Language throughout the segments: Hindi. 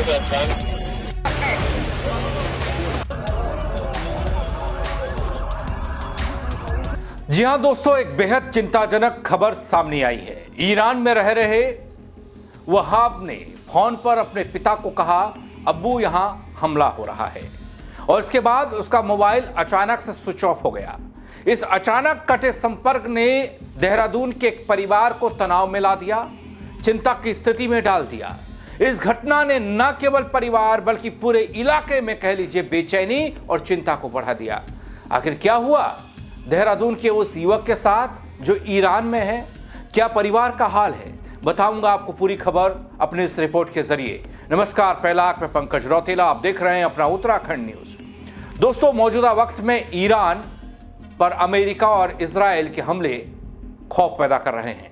जी हां दोस्तों, एक बेहद चिंताजनक खबर सामने आई है। ईरान में रह रहे वहाब ने फोन पर अपने पिता को कहा, अब्बू यहां हमला हो रहा है, और इसके बाद उसका मोबाइल अचानक से स्विच ऑफ हो गया। इस अचानक कटे संपर्क ने देहरादून के एक परिवार को तनाव में ला दिया, चिंता की स्थिति में डाल दिया। इस घटना ने न केवल परिवार बल्कि पूरे इलाके में कह लीजिए बेचैनी और चिंता को बढ़ा दिया। आखिर क्या हुआ देहरादून के उस युवक के साथ जो ईरान में है? क्या परिवार का हाल है? बताऊंगा आपको पूरी खबर अपने इस रिपोर्ट के जरिए। नमस्कार, पहलाक में पंकज रौतेला, आप देख रहे हैं अपना उत्तराखंड न्यूज। दोस्तों, मौजूदा वक्त में ईरान पर अमेरिका और इजराइल के हमले खौफ पैदा कर रहे हैं।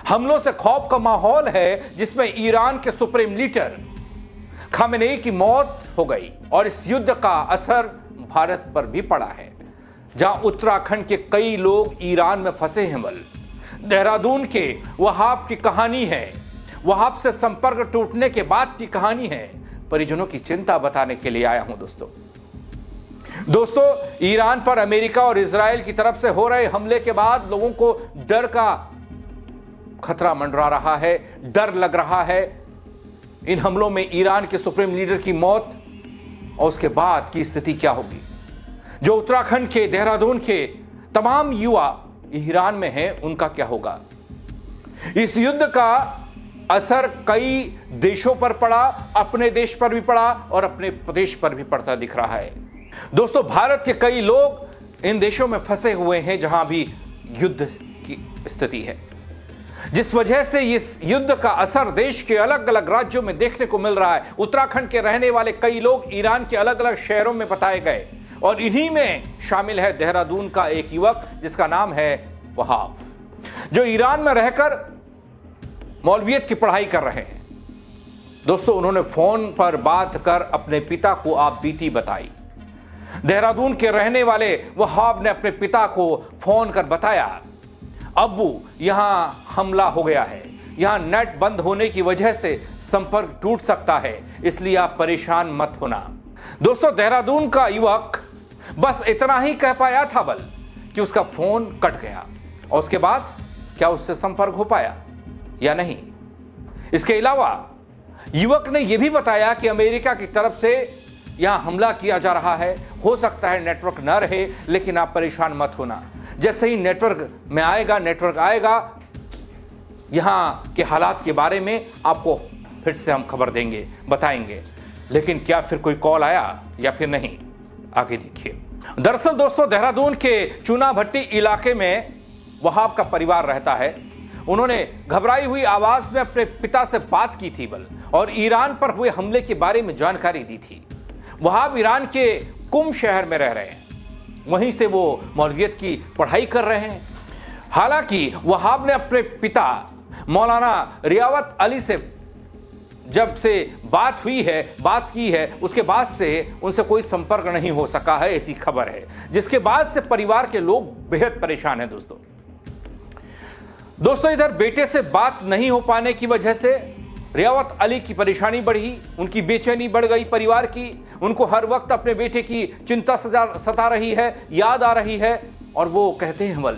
हमलों से खौफ का माहौल है, जिसमें ईरान के सुप्रीम लीडर खामेनेई की मौत हो गई और इस युद्ध का असर भारत पर भी पड़ा है, जहां उत्तराखंड के कई लोग ईरान में फंसे हैं। देहरादून के वहाब की कहानी है, वहाब से संपर्क टूटने के बाद की कहानी है। परिजनों की चिंता बताने के लिए आया हूं दोस्तों, ईरान पर अमेरिका और इजराइल की तरफ से हो रहे हमले के बाद लोगों को डर का खतरा मंडरा रहा है, डर लग रहा है। इन हमलों में ईरान के सुप्रीम लीडर की मौत और उसके बाद की स्थिति क्या होगी? जो उत्तराखंड के देहरादून के तमाम युवा ईरान में हैं, उनका क्या होगा? इस युद्ध का असर कई देशों पर पड़ा, अपने देश पर भी पड़ा और अपने प्रदेश पर भी पड़ता दिख रहा है। दोस्तों, भारत के कई लोग इन देशों में फंसे हुए हैं जहां भी युद्ध की स्थिति है, जिस वजह से इस युद्ध का असर देश के अलग अलग राज्यों में देखने को मिल रहा है। उत्तराखंड के रहने वाले कई लोग ईरान के अलग अलग शहरों में बताए गए, और इन्हीं में शामिल है देहरादून का एक युवक जिसका नाम है वहाब, जो ईरान में रहकर मौलवियत की पढ़ाई कर रहे हैं। दोस्तों, उन्होंने फोन पर बात कर अपने पिता को आप बीती बताई। देहरादून के रहने वाले वहाब ने अपने पिता को फोन कर बताया, अब्बू यहां हमला हो गया है, यहां नेट बंद होने की वजह से संपर्क टूट सकता है, इसलिए आप परेशान मत होना। दोस्तों, देहरादून का युवक बस इतना ही कह पाया था कि उसका फोन कट गया, और उसके बाद क्या उससे संपर्क हो पाया या नहीं? इसके अलावा युवक ने यह भी बताया कि अमेरिका की तरफ से यहां हमला किया जा रहा है, हो सकता है नेटवर्क न रहे, लेकिन आप परेशान मत होना। जैसे ही नेटवर्क आएगा, यहां के हालात के बारे में आपको फिर से हम खबर देंगे, बताएंगे। लेकिन क्या फिर कोई कॉल आया या फिर नहीं? आगे देखिए। दरअसल दोस्तों, देहरादून के चूना भट्टी इलाके में वहाब का परिवार रहता है। उन्होंने घबराई हुई आवाज में अपने पिता से बात की थी और ईरान पर हुए हमले के बारे में जानकारी दी थी। वहाब ईरान के कुम शहर में रह रहे हैं, वहीं से वो मौलवियत की पढ़ाई कर रहे हैं। हालांकि वहाब ने अपने पिता मौलाना रियावत अली से जब से बात की है, उसके बाद से उनसे कोई संपर्क नहीं हो सका है, ऐसी खबर है, जिसके बाद से परिवार के लोग बेहद परेशान हैं। दोस्तों, इधर बेटे से बात नहीं हो पाने की वजह से रियावत अली की परेशानी बढ़ी, उनकी बेचैनी बढ़ गई परिवार की। उनको हर वक्त अपने बेटे की चिंता सता रही है, याद आ रही है, और वो कहते हैं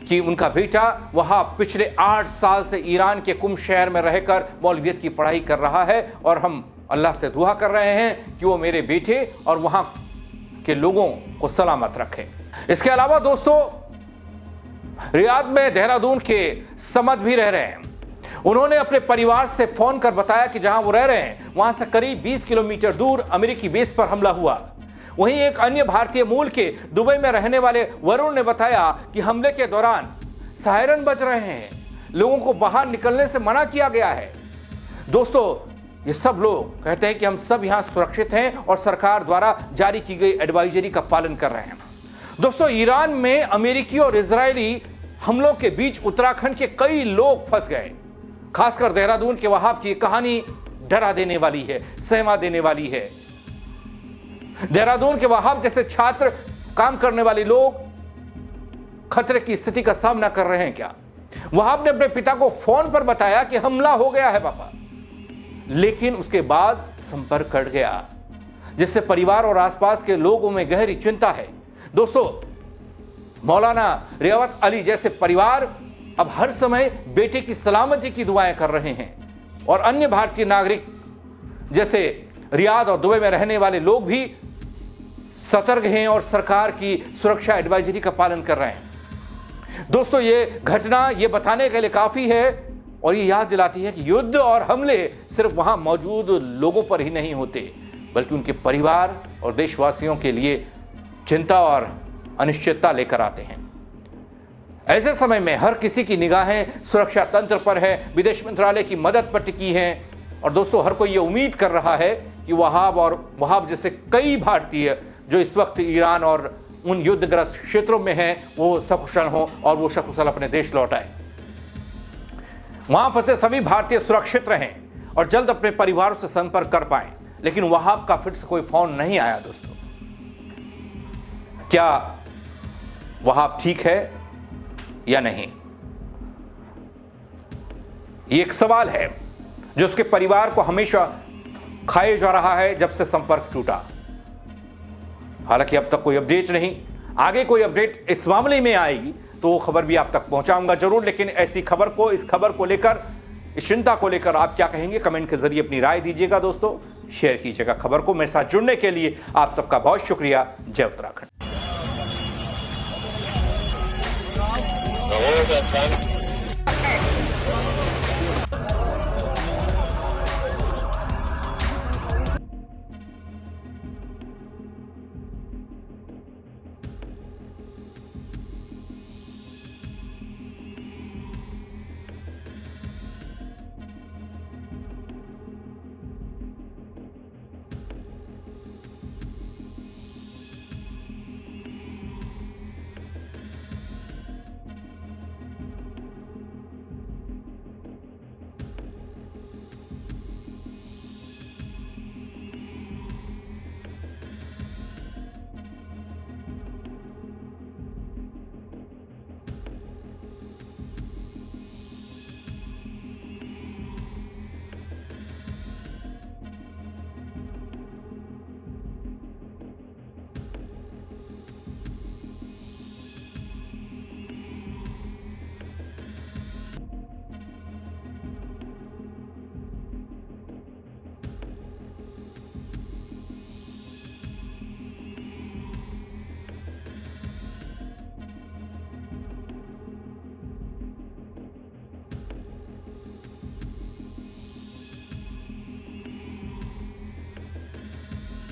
कि उनका बेटा वहां पिछले 8 साल से ईरान के कुम शहर में रहकर मौलवियत की पढ़ाई कर रहा है, और हम अल्लाह से दुआ कर रहे हैं कि वो मेरे बेटे और वहां के लोगों को सलामत रखें। इसके अलावा दोस्तों, रियाद में देहरादून के समद भी रह रहे हैं। उन्होंने अपने परिवार से फोन कर बताया कि जहां वो रह रहे हैं, वहां से करीब 20 किलोमीटर दूर अमेरिकी बेस पर हमला हुआ। वहीं एक अन्य भारतीय मूल के दुबई में रहने वाले वरुण ने बताया कि हमले के दौरान सायरन बज रहे हैं, लोगों को बाहर निकलने से मना किया गया है। दोस्तों, ये सब लोग कहते हैं कि हम सब यहां सुरक्षित हैं और सरकार द्वारा जारी की गई एडवाइजरी का पालन कर रहे हैं। दोस्तों, ईरान में अमेरिकी और इजरायली हमलों के बीच उत्तराखंड के कई लोग फंस गए। खासकर देहरादून के वहाब की कहानी डरा देने वाली है, सहमा देने वाली है। देहरादून के वहाब जैसे छात्र, काम करने वाले लोग खतरे की स्थिति का सामना कर रहे हैं क्या? वहाब ने अपने पिता को फोन पर बताया कि हमला हो गया है पापा, लेकिन उसके बाद संपर्क कट गया, जिससे परिवार और आसपास के लोगों में गहरी चिंता है। दोस्तों, मौलाना रियावत अली जैसे परिवार अब हर समय बेटे की सलामती की दुआएं कर रहे हैं और अन्य भारतीय नागरिक जैसे रियाद और दुबई में रहने वाले लोग भी सतर्क हैं और सरकार की सुरक्षा एडवाइजरी का पालन कर रहे हैं। दोस्तों, ये घटना ये बताने के लिए काफी है और ये याद दिलाती है कि युद्ध और हमले सिर्फ वहां मौजूद लोगों पर ही नहीं होते, बल्कि उनके परिवार और देशवासियों के लिए चिंता और अनिश्चितता लेकर आते हैं। ऐसे समय में हर किसी की निगाहें सुरक्षा तंत्र पर है, विदेश मंत्रालय की मदद पर टिकी है और दोस्तों, हर कोई ये उम्मीद कर रहा है कि वहाब जैसे कई भारतीय जो इस वक्त ईरान और उन युद्धग्रस्त क्षेत्रों में हैं, वो सकुशल हों और वो सकुशल अपने देश लौट आए। वहां फंसे सभी भारतीय सुरक्षित रहें और जल्द अपने परिवारों से संपर्क कर पाएं। लेकिन वहाब का फिर से कोई फोन नहीं आया। दोस्तों, क्या वहाब ठीक है या नहीं, ये एक सवाल है जो उसके परिवार को हमेशा खाए जा रहा है जब से संपर्क टूटा। हालांकि अब तक कोई अपडेट नहीं, आगे कोई अपडेट इस मामले में आएगी तो वो खबर भी आप तक पहुंचाऊंगा जरूर। लेकिन ऐसी खबर को, इस खबर को लेकर, इस चिंता को लेकर आप क्या कहेंगे, कमेंट के जरिए अपनी राय दीजिएगा। दोस्तों, शेयर कीजिएगा खबर को। मेरे साथ जुड़ने के लिए आप सबका बहुत शुक्रिया। जय उत्तराखंड।